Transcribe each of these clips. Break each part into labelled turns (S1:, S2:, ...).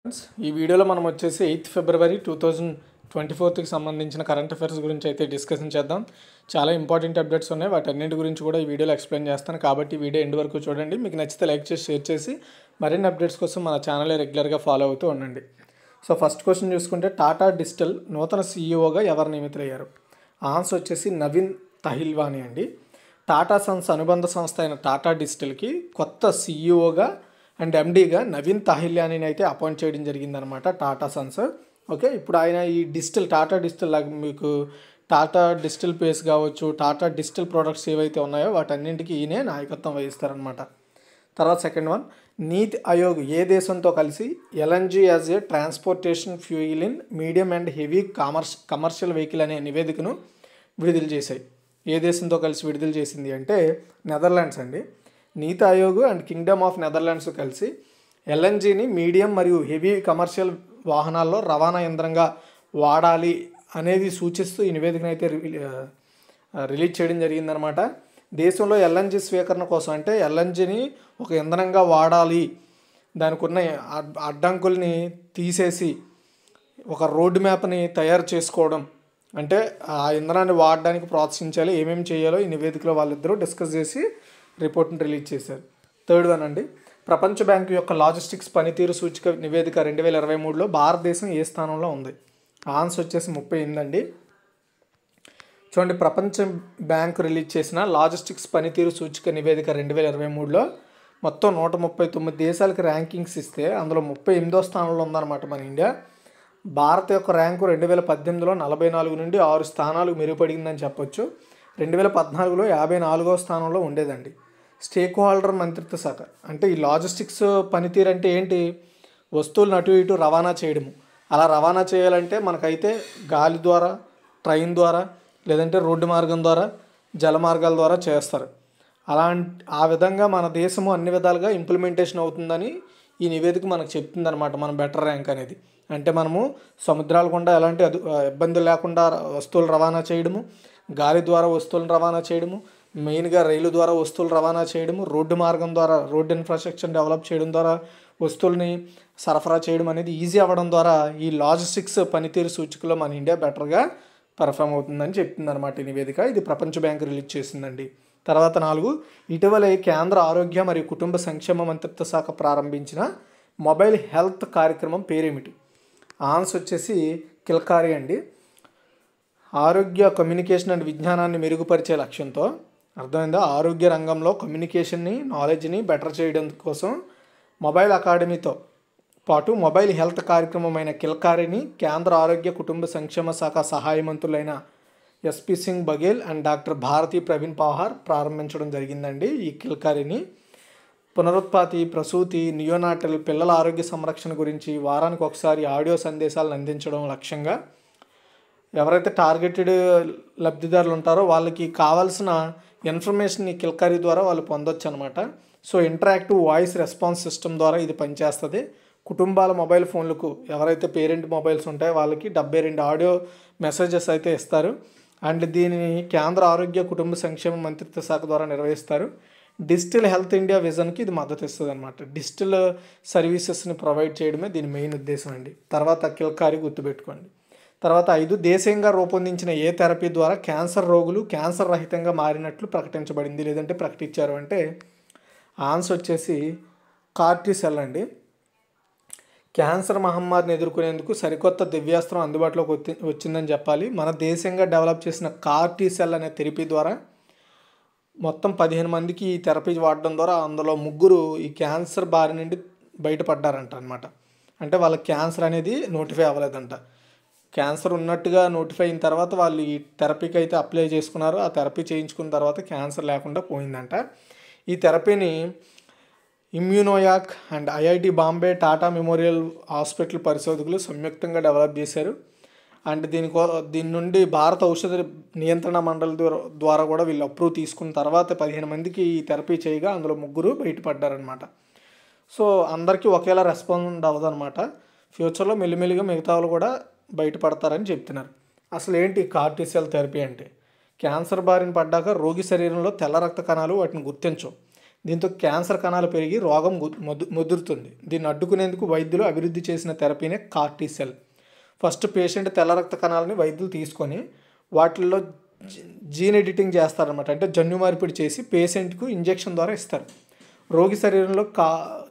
S1: ఈ వీడియోలో మనం వచ్చేసి 8th ఫిబ్రవరి 2024కి సంబంధించిన కరెంట్ అఫైర్స్ గురించి అయితే డిస్కషన్ చేద్దాం. చాలా ఇంపార్టెంట్ అప్డేట్స్ ఉన్నాయి, వాటన్నిటి గురించి కూడా ఈ వీడియోలో ఎక్స్ప్లెయిన్ చేస్తాను. కాబట్టి వీడియో ఎండ్ వరకు చూడండి. మీకు నచ్చితే లైక్ చేసి షేర్ చేసి మరిన్ని అప్డేట్స్ కోసం మన ఛానల్ రెగ్యులర్గా ఫాలో అవుతూ ఉండండి. సో ఫస్ట్ క్వశ్చన్ చూసుకుంటే టాటా డిజిటల్ నూతన సీఈఓగా ఎవరు నియమితులయ్యారు? ఆన్సర్ వచ్చేసి నవీన్ తహిల్వానీ అండి. టాటా సన్స్ అనుబంధ సంస్థ అయిన టాటా డిజిటల్కి కొత్త సీఈఓగా అండ్ ఎండీగా నవీన్ తహిల్వానీని అయితే అపాయింట్ చేయడం జరిగిందనమాట టాటా సన్స్. ఓకే, ఇప్పుడు ఆయన ఈ డిజిటల్ టాటా డిజిటల్ మీకు టాటా డిజిటల్ పేస్ కావచ్చు, టాటా డిజిటల్ ప్రొడక్ట్స్ ఏవైతే ఉన్నాయో వాటన్నింటికి ఈయనే నాయకత్వం వహిస్తారనమాట. తర్వాత సెకండ్ వన్, నీతి ఆయోగ్ ఏ దేశంతో కలిసి LNG as a transportation fuel in medium and heavy commercial vehicle అనే నివేదికను విడుదల చేశాయి? ఏ దేశంతో కలిసి విడుదల చేసింది అంటే నెదర్లాండ్స్ అండి. నీతి Aayog and Kingdom of Netherlands కలిసి ఎల్ఎన్జీని మీడియం మరియు హెవీ కమర్షియల్ వాహనాల్లో రవాణా యంత్రంగా వాడాలి అనేది సూచిస్తూ ఈ నివేదికను అయితే రిలీజ్ చేయడం జరిగిందనమాట. దేశంలో ఎల్ఎన్జీ స్వీకరణ కోసం, అంటే ఎల్ఎన్జీని ఒక ఇంధనంగా వాడాలి, దానికి ఉన్న అడ్డంకుల్ని తీసేసి ఒక రోడ్ మ్యాప్ని తయారు చేసుకోవడం, అంటే ఆ ఇంధనాన్ని వాడడానికి ప్రోత్సహించాలి, ఏమేమి చేయాలో ఈ నివేదికలో వాళ్ళిద్దరూ డిస్కస్ చేసి రిపోర్ట్ని రిలీజ్ చేశారు. థర్డ్ వన్ అండి, ప్రపంచ బ్యాంకు యొక్క లాజిస్టిక్స్ పనితీరు సూచిక నివేదిక 2023లో భారతదేశం ఏ స్థానంలో ఉంది? ఆన్సర్ వచ్చేసి 38 అండి. చూడండి, ప్రపంచ బ్యాంకు రిలీజ్ చేసిన లాజిస్టిక్స్ పనితీరు సూచిక నివేదిక 2023లో మొత్తం 139 దేశాలకు ర్యాంకింగ్స్ ఇస్తే అందులో 38వ స్థానంలో ఉందన్నమాట మన ఇండియా. భారత్ యొక్క ర్యాంకు 2018లో 44 నుండి 6 స్థానాలు మెరుగుపడిందని చెప్పొచ్చు. 2014లో 54వ స్థానంలో ఉండేదండి. స్టేక్ హోల్డర్ మంత్రిత్వ శాఖ, అంటే ఈ లాజిస్టిక్స్ పనితీరు అంటే ఏంటి? వస్తువులను అటు ఇటు రవాణా చేయడము. అలా రవాణా చేయాలంటే మనకైతే గాలి ద్వారా, ట్రైన్ ద్వారా, లేదంటే రోడ్డు మార్గం ద్వారా, జల మార్గాల ద్వారా చేస్తారు. ఆ విధంగా మన దేశము అన్ని విధాలుగా ఇంప్లిమెంటేషన్ అవుతుందని ఈ నివేదిక మనకు చెప్తుందన్నమాట. మన బెటర్ ర్యాంక్ అనేది అంటే మనము సముద్రాల గుండా ఎలాంటి ఇబ్బందులు లేకుండా వస్తువులు రవాణా చేయడము, గాలి ద్వారా వస్తువులను రవాణా చేయడము, మెయిన్గా రైలు ద్వారా వస్తువులు రవాణా చేయడము, రోడ్డు మార్గం ద్వారా రోడ్డు ఇన్ఫ్రాస్ట్రక్చర్ డెవలప్ చేయడం ద్వారా వస్తువుల్ని సరఫరా చేయడం అనేది ఈజీ అవ్వడం ద్వారా ఈ లాజిస్టిక్స్ పనితీరు సూచికలో మన ఇండియా బెటర్గా పర్ఫామ్ అవుతుందని చెప్తుంది అనమాట ఈ నివేదిక. ఇది ప్రపంచ బ్యాంకు రిలీజ్ చేసిందండి. తర్వాత 4, ఇటీవల కేంద్ర ఆరోగ్య మరియు కుటుంబ సంక్షేమ మంత్రిత్వ శాఖ ప్రారంభించిన మొబైల్ హెల్త్ కార్యక్రమం పేరేమిటి? ఆన్సర్ వచ్చేసి కిల్కారి అండి. ఆరోగ్య కమ్యూనికేషన్ అండ్ విజ్ఞానాన్ని మెరుగుపరిచే లక్ష్యంతో, అర్థమైందా, ఆరోగ్య రంగంలో కమ్యూనికేషన్ని, నాలెడ్జ్ని బెటర్ చేయడం కోసం మొబైల్ అకాడమీతో పాటు మొబైల్ హెల్త్ కార్యక్రమమైన కిల్కారిని కేంద్ర ఆరోగ్య కుటుంబ సంక్షేమ శాఖ సహాయ మంత్రులైన SP Singh Baghel and doctor Bharati Praveen Pawar ప్రారంభించడం జరిగిందండి. ఈ కిల్కారిని పునరుత్పత్తి, ప్రసూతి, నియోనాటల్ పిల్లల ఆరోగ్య సంరక్షణ గురించి వారానికి ఒకసారి ఆడియో సందేశాలను అందించడం లక్ష్యంగా ఎవరైతే టార్గెటెడ్ లబ్ధిదారులు ఉంటారో వాళ్ళకి కావాల్సిన ఇన్ఫర్మేషన్ ఈ కిల్కారి ద్వారా వాళ్ళు పొందొచ్చు అనమాట. So interactive voice response system ద్వారా ఇది పనిచేస్తుంది. కుటుంబాల మొబైల్ ఫోన్లకు ఎవరైతే పేరెంట్ మొబైల్స్ ఉంటాయో వాళ్ళకి 72 ఆడియో మెసేజెస్ అయితే ఇస్తారు. అండ్ దీనిని కేంద్ర ఆరోగ్య కుటుంబ సంక్షేమ మంత్రిత్వ శాఖ ద్వారా నిర్వహిస్తారు. డిజిటల్ హెల్త్ ఇండియా విజన్కి ఇది మద్దతు ఇస్తుంది అనమాట. డిజిటల్ సర్వీసెస్ని ప్రొవైడ్ చేయడమే దీని మెయిన్ ఉద్దేశం అండి. తర్వాత కిల్కారి గుర్తుపెట్టుకోండి. తర్వాత 5, దేశీయంగా రూపొందించిన ఏ థెరపీ ద్వారా క్యాన్సర్ రోగులు క్యాన్సర్ రహితంగా మారినట్లు ప్రకటించబడింది లేదంటే ప్రకటించారు అంటే ఆన్సర్ వచ్చేసి కార్టిసెల్ అండి. క్యాన్సర్ మహమ్మారిని ఎదుర్కొనేందుకు సరికొత్త దివ్యాస్త్రం అందుబాటులోకి వచ్చిందని చెప్పాలి. మన దేశంగా డెవలప్ చేసిన కార్టిసెల్ అనే థెరపీ ద్వారా మొత్తం 15 మందికి ఈ థెరపీ వాడడం ద్వారా అందులో 3 ఈ క్యాన్సర్ బారి నుండి బయటపడ్డారంట అనమాట. అంటే వాళ్ళకి క్యాన్సర్ అనేది నోటిఫై అవ్వలేదంట. క్యాన్సర్ ఉన్నట్టుగా నోటిఫై అయిన తర్వాత వాళ్ళు ఈ థెరపీకి అయితే అప్లై చేసుకున్నారు. ఆ థెరపీ చేయించుకున్న తర్వాత క్యాన్సర్ లేకుండా పోయిందంట. ఈ థెరపీని ImmunoACT and IIT Bombay, Tata memorial hospital పరిశోధకులు సంయుక్తంగా డెవలప్ చేశారు. అండ్ దీని నుండి భారత ఔషధ నియంత్రణ మండలి ద్వారా కూడా వీళ్ళు అప్రూవ్ తీసుకున్న తర్వాత 15 మందికి ఈ థెరపీ చేయగా అందులో 3 బయటపడ్డారనమాట. సో అందరికీ ఒకేలా రెస్పాండ్ అవ్వదు అనమాట. ఫ్యూచర్లో మెల్లిమెల్లిగా మిగతా వాళ్ళు కూడా బయటపడతారని చెప్తున్నారు. అసలు ఏంటి కార్టిసెల్ థెరపీ అంటే? క్యాన్సర్ బారిన పడ్డాక రోగి శరీరంలో తెల్ల రక్త కణాలు వాటిని గుర్తించవు. దీంతో క్యాన్సర్ కణాలు పెరిగి రోగం ముదురుతుంది. దీన్ని అడ్డుకునేందుకు వైద్యులు అభివృద్ధి చేసిన థెరపీనే కార్టీ సెల్. ఫస్ట్ పేషెంట్ తెల్ల రక్త కణాలని వైద్యులు తీసుకొని వాటిల్లో జీన్ ఎడిటింగ్ చేస్తారనమాట. అంటే జన్యు మార్పిడి చేసి పేషెంట్కు ఇంజెక్షన్ ద్వారా ఇస్తారు. రోగి శరీరంలో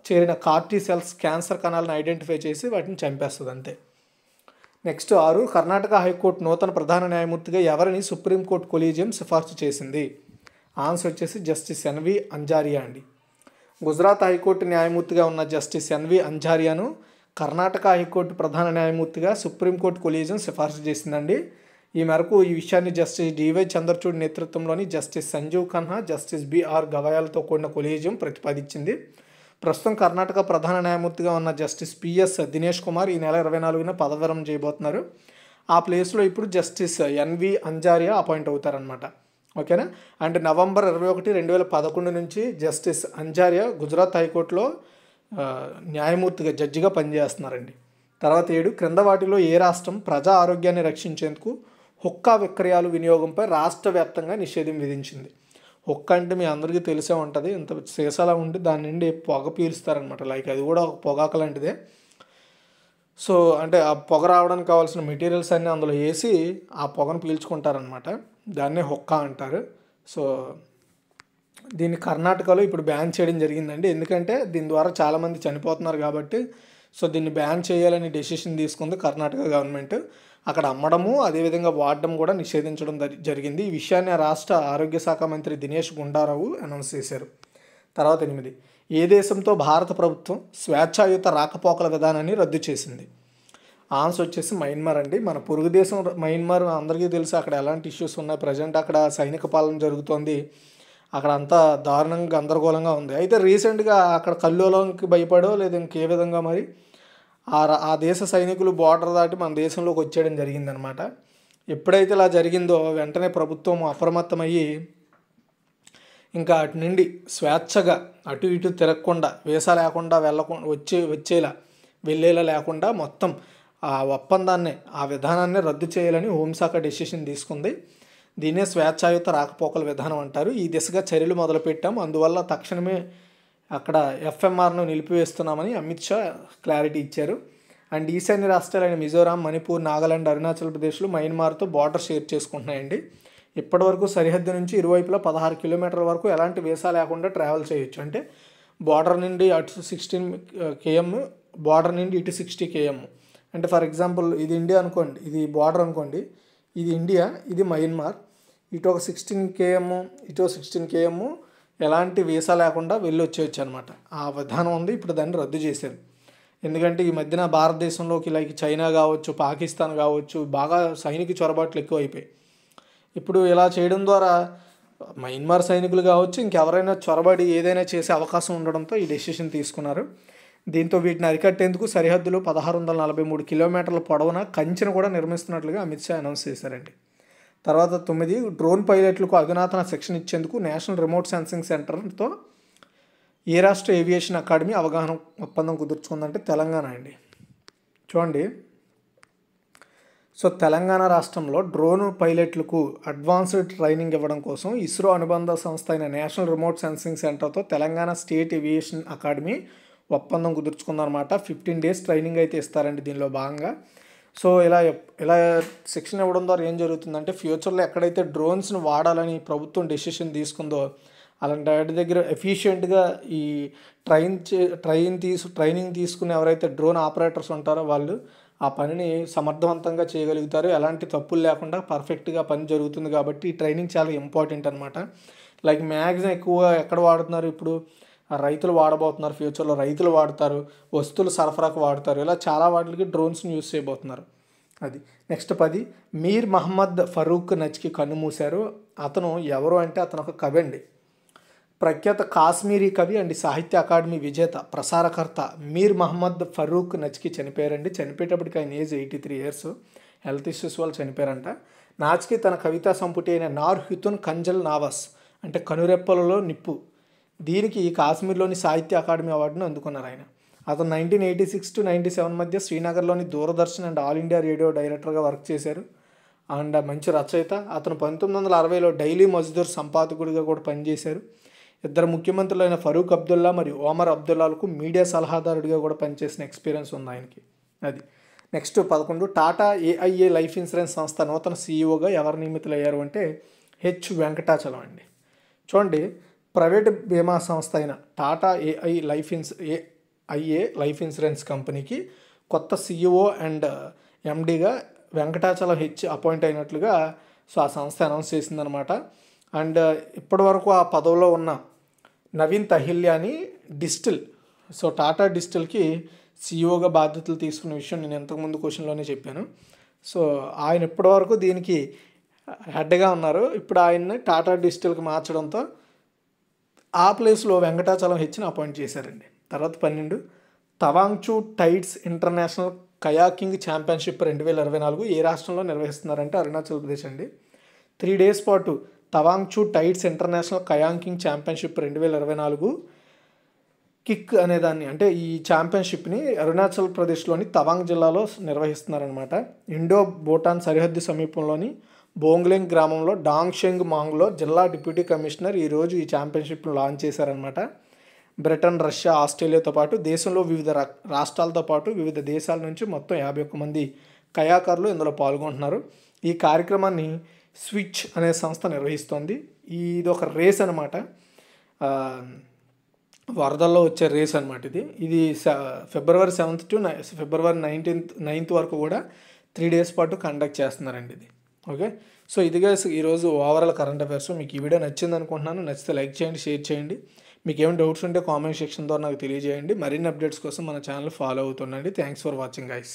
S1: చేరిన కార్టీ సెల్స్ క్యాన్సర్ కణాలను ఐడెంటిఫై చేసి వాటిని చంపేస్తుంది అంతే. నెక్స్ట్ 6, కర్ణాటక హైకోర్టు నూతన ప్రధాన న్యాయమూర్తిగా ఎవరిని సుప్రీంకోర్టు కొలీజియం సిఫార్సు చేసింది? ఆన్సర్ వచ్చేసి జస్టిస్ ఎన్వి అంజారియా అండి. గుజరాత్ హైకోర్టు న్యాయమూర్తిగా ఉన్న జస్టిస్ ఎన్వి అంజారియాను కర్ణాటక హైకోర్టు ప్రధాన న్యాయమూర్తిగా సుప్రీంకోర్టు కొలీజియం సిఫార్సు చేసిందండి. ఈ మేరకు ఈ విషయాన్ని జస్టిస్ డివై చంద్రచూడ్ నేతృత్వంలోని justice Sanjiv Khanna, justice BR గవాయాలతో కూడిన కొలీజియం ప్రతిపాదించింది. ప్రస్తుతం కర్ణాటక ప్రధాన న్యాయమూర్తిగా ఉన్న జస్టిస్ పిఎస్ దినేష్ కుమార్ ఈ నెల 24న పదవిరమణ చేయబోతున్నారు. ఆ ప్లేస్లో ఇప్పుడు జస్టిస్ ఎన్వి అంజారియా అపాయింట్ అవుతారనమాట. ఓకేనా. అంటే నవంబర్ 21, 2011 నుంచి జస్టిస్ అంజారియా గుజరాత్ హైకోర్టులో న్యాయమూర్తిగా జడ్జిగా పనిచేస్తున్నారండి. తర్వాత 7, క్రింద వాటిలో ఏ రాష్ట్రం ప్రజా ఆరోగ్యాన్ని రక్షించేందుకు హుక్కా విక్రయాలు వినియోగంపై రాష్ట్ర వ్యాప్తంగా నిషేధం విధించింది? హుక్క అంటే మీ అందరికీ తెలిసే ఉంటుంది, ఇంత సీసాలా ఉండి దాని నుండి పొగ పీలుస్తారనమాట. లైక్ అది కూడా ఒక పొగాకు లాంటిదే. సో అంటే ఆ పొగ రావడానికి కావాల్సిన మెటీరియల్స్ అన్నీ అందులో వేసి ఆ పొగను పీల్చుకుంటారనమాట. దాన్నే హుక్కా అంటారు. సో దీన్ని కర్ణాటకలో ఇప్పుడు బ్యాన్ చేయడం జరిగిందండి. ఎందుకంటే దీని ద్వారా చాలామంది చనిపోతున్నారు కాబట్టి సో దీన్ని బ్యాన్ చేయాలని డెసిషన్ తీసుకుంది కర్ణాటక గవర్నమెంట్. అక్కడ అమ్మడము అదేవిధంగా వాడడం కూడా నిషేధించడం జరిగింది. ఈ విషయాన్ని ఆ రాష్ట్ర ఆరోగ్య శాఖ మంత్రి దినేష్ గుండారావు అనౌన్స్ చేశారు. తర్వాత 8, ఏ దేశంతో భారత ప్రభుత్వం స్వేచ్ఛాయుత రాకపోకల విధానాన్ని రద్దు చేసింది? ఆన్సర్ వచ్చేసి మయన్మార్ అండి. మన పొరుగు దేశం మయన్మార్ అందరికీ తెలుసు. అక్కడ ఎలాంటి ఇష్యూస్ ఉన్నాయి, ప్రజెంట్ అక్కడ సైనిక పాలన జరుగుతోంది, అక్కడ అంతా దారుణంగా గందరగోళంగా ఉంది. అయితే రీసెంట్గా అక్కడ కల్లోలంకి భయపడో లేదా ఇంకే విధంగా మరి ఆ దేశ సైనికులు బోర్డర్ దాటి మన దేశంలోకి వచ్చేయడం జరిగిందనమాట. ఎప్పుడైతే ఇలా జరిగిందో వెంటనే ప్రభుత్వం అప్రమత్తమయ్యి ఇంకా అటు నుండి స్వేచ్ఛగా అటు ఇటు తిరగకుండా, వీసా లేకుండా వెళ్ళేలా లేకుండా మొత్తం ఆ ఒప్పందాన్ని, ఆ విధానాన్ని రద్దు చేయాలని హోంశాఖ డెసిషన్ తీసుకుంది. దీన్నే స్వేచ్ఛాయుత రాకపోకల విధానం అంటారు. ఈ దిశగా చర్యలు మొదలుపెట్టాం, అందువల్ల తక్షణమే అక్కడ ఎఫ్ఎంఆర్ను నిలిపివేస్తున్నామని అమిత్ షా క్లారిటీ ఇచ్చారు. అండ్ ఈశాన్య రాష్ట్రాలైన మిజోరాం, మణిపూర్, నాగాలాండ్, అరుణాచల్ ప్రదేశ్లు మయన్మార్తో బార్డర్ షేర్ చేసుకుంటున్నాయండి. ఇప్పటివరకు సరిహద్దు నుంచి ఇరువైపులా 16 కిలోమీటర్ల వరకు ఎలాంటి వీసా లేకుండా ట్రావెల్ చేయొచ్చు. అంటే బార్డర్ నుండి అటు 16 km, బార్డర్ నుండి ఇటు 60 km. అంటే ఫర్ ఎగ్జాంపుల్ ఇది ఇండియా అనుకోండి, ఇది బార్డర్ అనుకోండి, ఇది ఇండియా, ఇది మయన్మార్, ఇటు ఒక 16 km, ఇటు 16 km ఎలాంటి వీసా లేకుండా వెళ్ళి వచ్చేయచ్చు అనమాట. ఆ విధానం ఉంది. ఇప్పుడు దాన్ని రద్దు చేశారు. ఎందుకంటే ఈ మధ్యన భారతదేశంలోకి లైక్ చైనా కావచ్చు, పాకిస్తాన్ కావచ్చు, బాగా సైనిక చొరబాట్లు ఎక్కువైపోయాయి. ఇప్పుడు ఇలా చేయడం ద్వారా మయన్మార్ సైనికులు కావచ్చు, ఇంకెవరైనా చొరబడి ఏదైనా చేసే అవకాశం ఉండడంతో ఈ డెసిషన్ తీసుకున్నారు. దీంతో వీటిని అరికట్టేందుకు సరిహద్దులో 1643 కిలోమీటర్ల పొడవున కంచెను కూడా నిర్మిస్తున్నట్లుగా అమిత్ షా అనౌన్స్ చేశారండి. తర్వాత 9, డ్రోన్ పైలట్లకు అధునాతన శిక్షణ ఇచ్చేందుకు నేషనల్ రిమోట్ సెన్సింగ్ సెంటర్తో ఏ రాష్ట్ర ఏవియేషన్ అకాడమీ అవగాహన ఒప్పందం కుదుర్చుకుందంటే తెలంగాణ అండి. చూడండి, సో తెలంగాణ రాష్ట్రంలో డ్రోన్ పైలట్లకు అడ్వాన్స్డ్ ట్రైనింగ్ ఇవ్వడం కోసం ఇస్రో అనుబంధ సంస్థ అయిన నేషనల్ రిమోట్ సెన్సింగ్ సెంటర్తో తెలంగాణ స్టేట్ ఏవియేషన్ అకాడమీ ఒప్పందం కుదుర్చుకుందనమాట. 15 days ట్రైనింగ్ అయితే ఇస్తారండి దీనిలో భాగంగా. సో ఇలా శిక్షణ ఇవ్వడం ద్వారా ఏం జరుగుతుందంటే ఫ్యూచర్లో ఎక్కడైతే డ్రోన్స్ని వాడాలని ప్రభుత్వం డెసిషన్ తీసుకుందో అలాంటి వాటి దగ్గర ఎఫిషియెంట్గా ఈ ట్రైనింగ్ తీసుకుని ఎవరైతే డ్రోన్ ఆపరేటర్స్ ఉంటారో వాళ్ళు ఆ పనిని సమర్థవంతంగా చేయగలుగుతారు. ఎలాంటి తప్పులు లేకుండా పర్ఫెక్ట్గా పని జరుగుతుంది. కాబట్టి ఈ ట్రైనింగ్ చాలా ఇంపార్టెంట్ అనమాట. లైక్ మ్యాక్సిమం ఎక్కువగా ఎక్కడ వాడుతున్నారు, ఇప్పుడు రైతులు వాడబోతున్నారు, ఫ్యూచర్లో రైతులు వాడతారు, వస్తువులు సరఫరాకు వాడతారు, ఇలా చాలా వాటికి డ్రోన్స్ని యూజ్ చేయబోతున్నారు. అది నెక్స్ట్ 10, మీర్ మహమ్మద్ ఫరూక్ నజ్కి కన్నుమూశారు. అతను ఎవరు అంటే అతను ఒక కవి అండి. ప్రఖ్యాత కాశ్మీరీ కవి అండ్ సాహిత్య అకాడమీ విజేత, ప్రసారకర్త మీర్ మహమ్మద్ ఫరూక్ నజ్కి చనిపోయారండి. చనిపోయేటప్పటికి ఆయన ఏజ్ 83 years. హెల్త్ ఇష్యూస్ వల్ల చనిపోయారంట. నాజ్కి తన కవితా సంపుటి అయిన నార్ హితున్ కంజల్ నావస్ అంటే కనురెప్పలలో నిప్పు, దీనికి కాశ్మీర్లోని సాహిత్య అకాడమీ అవార్డును అందుకున్నారు ఆయన. అతను 1986 to 97 మధ్య శ్రీనగర్లోని Doordarshan and All India radio డైరెక్టర్గా వర్క్ చేశారు అండ్ మంచి రచయిత. అతను 1960లో డైలీ మజ్దూర్ సంపాదకుడిగా కూడా పనిచేశారు. ఇద్దరు ముఖ్యమంత్రులైన ఫరూక్ అబ్దుల్లా మరియు ఓమర్ అబ్దుల్లాలకు మీడియా సలహాదారుడిగా కూడా పనిచేసిన ఎక్స్పీరియన్స్ ఉంది ఆయనకి. అది next 11 Tata AIA life insurance సంస్థ నూతన సీఈఓగా ఎవరు నియమితులయ్యారు అంటే హెచ్ వెంకటాచలం అండి. చూడండి, ప్రైవేట్ బీమా సంస్థ అయిన టాటా ఏఐఏ లైఫ్ ఇన్సూరెన్స్ కంపెనీకి కొత్త సీఈఓ అండ్ ఎండీగా వెంకటాచలం హెచ్ అపాయింట్ అయినట్లుగా ఆ సంస్థ అనౌన్స్ చేసిందనమాట. అండ్ ఇప్పటి వరకు ఆ పదవిలో ఉన్న నవీన్ తహిల్యాని డిస్టిల్, టాటా డిస్టిల్కి సీఈఓగా బాధ్యతలు తీసుకున్న విషయం నేను ఇంతకుముందు క్వశ్చన్లోనే చెప్పాను. ఆయన ఇప్పటివరకు దీనికి హెడ్గా ఉన్నారు. ఇప్పుడు ఆయన్ని టాటా డిస్టిల్కి మార్చడంతో ఆ ప్లేస్లో వెంకటాచలం హెచ్ని అపాయింట్ చేశారండి. తర్వాత 12 Tawangchu tides international kayaking championship 2024 ఏ రాష్ట్రంలో నిర్వహిస్తున్నారంటే అరుణాచల్ ప్రదేశ్ అండి. 3 days పాటు Tawangchu tides international kayaking championship 2024 kick అనేదాన్ని, అంటే ఈ ఛాంపియన్షిప్ని అరుణాచల్ ప్రదేశ్లోని తవాంగ్ జిల్లాలో నిర్వహిస్తున్నారనమాట. ఇండో భూటాన్ సరిహద్దు సమీపంలోని బోంగ్లెంగ్ గ్రామంలో డాంగ్షెంగ్ మాంగ్లో జిల్లా డిప్యూటీ కమిషనర్ ఈరోజు ఈ ఛాంపియన్షిప్ను లాంచ్ చేశారనమాట. బ్రిటన్, రష్యా, ఆస్ట్రేలియాతో పాటు దేశంలో వివిధ రాష్ట్రాలతో పాటు వివిధ దేశాల నుంచి మొత్తం 51 మంది కయాకారులు ఇందులో పాల్గొంటున్నారు. ఈ కార్యక్రమాన్ని స్విచ్ అనే సంస్థ నిర్వహిస్తోంది. ఇది ఒక రేస్ అనమాట, వరదల్లో వచ్చే రేస్ అనమాట. ఇది February 7th to February 9th వరకు కూడా 3 days పాటు కండక్ట్ చేస్తున్నారండి ఇది. ఓకే, ఇదిగా ఈరోజు ఓవరాల్ కరెంట్ అఫైర్స్. మీకు ఈ వీడియో నచ్చింది అనుకుంటున్నాను. నచ్చితే లైక్ చేయండి, షేర్ చేయండి. మీకు ఏమైనా డౌట్స్ ఉంటే కామెంట్ సెక్షన్ ద్వారా నాకు తెలియజేయండి. మరిన్ని అప్డేట్స్ కోసం మన ఛానల్ ఫాలో అవుతుండండి. Thanks for watching guys.